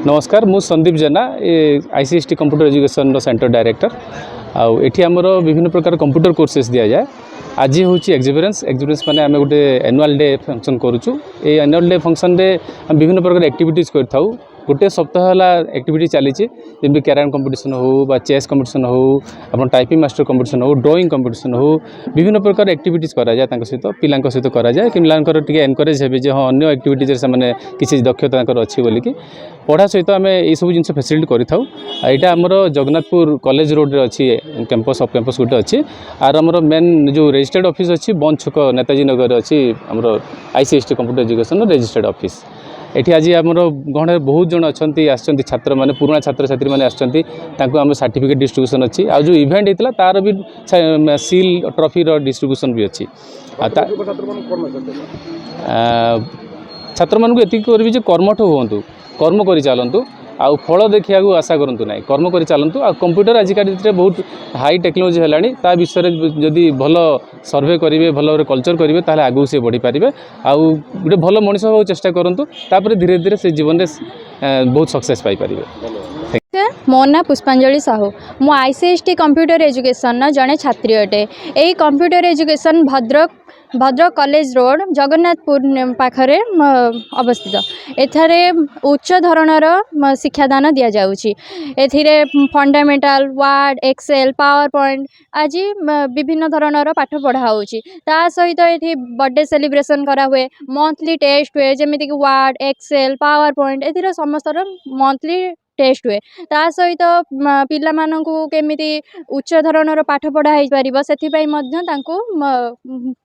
नमस्कार मु संदीप जेना आईसीएसटी computer education centre director आठी आमर विभिन्न प्रकार कंप्यूटर कोर्सेस दि जाए। आज हूँ एक्जिबिरेंस माने आम गोटे एनुअल डे फंक्शन करूँ। ये एनुअल डे फंक्शन रे हम विभिन्न प्रकार एक्टिविटीज कर गोटे सप्ताह है एक्टिविटी चली जमी कैरम कंपटीशन हो चेस कंपटीशन हो आप टाइपिंग मास्टर कंपटीशन हो ड्राइंग कंपटीशन हो विभिन्न प्रकार एक्टिविटीज करा जाए सहित पिला सहित करा जाए कि पिलांकर एनकरेज हे हाँ अन्य एक्टिविटीज से किसी दक्षता अच्छी बोलिकी पढ़ा सहित आम यू सब जिन फैसिलिटी करें। आमर जगन्नाथपुर कॉलेज रोड रे अच्छी कैंपस ऑफ कैंपस गोटे अच्छी आर आमर मेन जो रजिस्टर्ड ऑफिस अच्छी बंद छक नेताजी नगर अच्छी आमर आईसीएसटी कंप्यूटर एजुकेशन रजिस्टर्ड ऑफिस। एठी आज आमर गहण बहुत जन अच्छा छात्र मैंने पुराना छात्र छात्री मैंने आम सर्टिफिकेट डिस्ट्रीब्यूशन अच्छी आ जो इवेंट होता तार भी सील ट्रॉफी डिस्ट्रीब्यूशन भी अच्छी। छात्र मानक ये करी कर्मठ हूँ कर्म कर चलतु आउ फल देखा आशा करूँ ना कर्म कर चलतु आ कंप्यूटर आजिकल बहुत हाई टेक्नोलोजी है विषय जदि भल सर्वे करेंगे भल भाव कल्चर करेंगे ताहले आगू से बढ़ी पारे आउ गोटे भल मनीष होगा चेष्टा करूँ तापर धीरे धीरे से जीवन में बहुत सक्सेस पाइपर। मो ना पुष्पांजलि साहू मु आईसीएसटी कंप्यूटर एजुकेशन जड़े छात्री अटे। यही computer education Bhadrak college road Jagannathpur पाखरे अवस्थित। एथारे उच्च धरणर शिक्षादान दि जाउछि। एथिरे fundamental Word Excel PowerPoint आज विभिन्न धरणर पाठ पढ़ा होछि। ता सहित एथि बर्थडे सेलिब्रेशन करा हुए मंथली टेस्ट हुए जमिति कि वर्ड एक्सेल पावर पॉइंट एथिरे समस्तर मंथली टेस्ट हुए। ता सहित पिला मानकु केमिति उच्च धरणर पाठ पढ़ा हो पारिबो सेथिपई मध्य तांको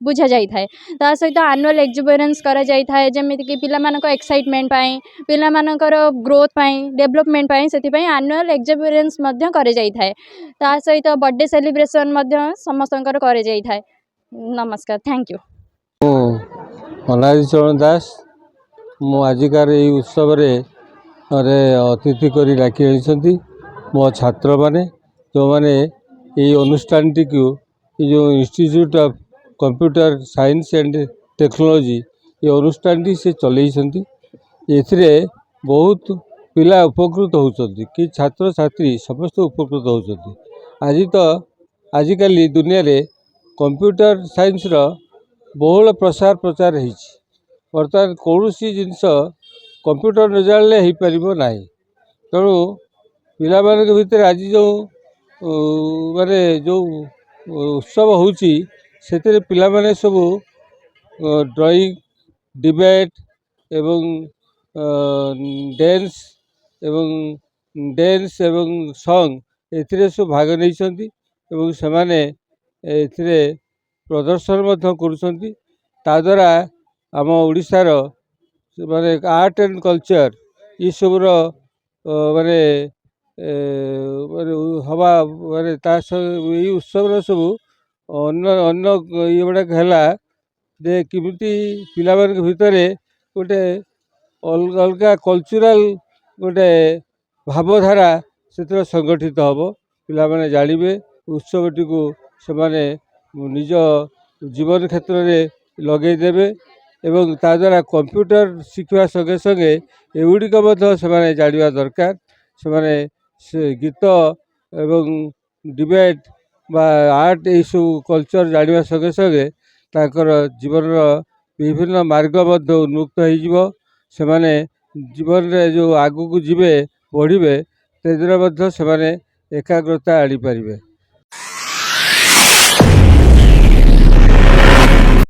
बुझा जाई थाए। ता सहित एनुअल एक्जिबिरेंस करा जाई थाए जेमिति कि पिला मानक एक्साइटमेंट पाई पिला मानकर ग्रोथ पाई डेवलपमेंट पाई सेथिपई एनुअल एक्जिबिरेंस मध्य करे जाई थाए। ता सहित बर्थडे सेलिब्रेशन मध्य समस्तंकर करे जाई थाए। नमस्कार थैंक यू। अनादि चरण दास मु आजिकार ये उत्सव रे अरे अतिथि करी डाकी आनी मो छात्र माने जो माने ये अनुष्ठान टी को जो institute of computer science and technology ये अनुष्ठान टी से चलई एथिरे बहुत पिला उपकृत होउछंती कि छात्र छात्री समस्त उपकृत होउछंती। आज तो आजिकल दुनिया रे कंप्यूटर साइंस रो बहुल प्रसार प्रचार होइछि। बर्तमान कौन सी जिनस कंप्यूटर न जाने हो पार ना तेणु पिला भितर आज जो माने जो उत्सव होउछि सेतिरे पिला माने सब ड्राइंग डिबेट एवं डांस एवं सॉन्ग एथिरे सब भाग नहीं एवं से माने एथिरे प्रदर्शन मध्य करुछंती। ता द्वारा आम ओडिशार माने आर्ट एंड कल्चर ये सब माने हवा माने ये उत्सव सब अन्न ये गुड़ाक है जे किमिति पिला भितर गोटे अलग अलग कल्चरल गोटे भावधारा से संगठित हम पिला माने जानिबे उत्सवटी को से माने निज जीवन क्षेत्र में लगे देवे एवं ता द्वारा कंप्यूटर शिखा संगे संगे एगुड़िक से जाना दरकार। से गीत एवं डिबेट बा आर्ट ये सब कल्चर जाना संगे संगे ताकर जीवन विभिन्न मार्ग उन्मुक्त हो जीवन रे जो आगु को जीवे बढ़े से एकाग्रता आनी पारे।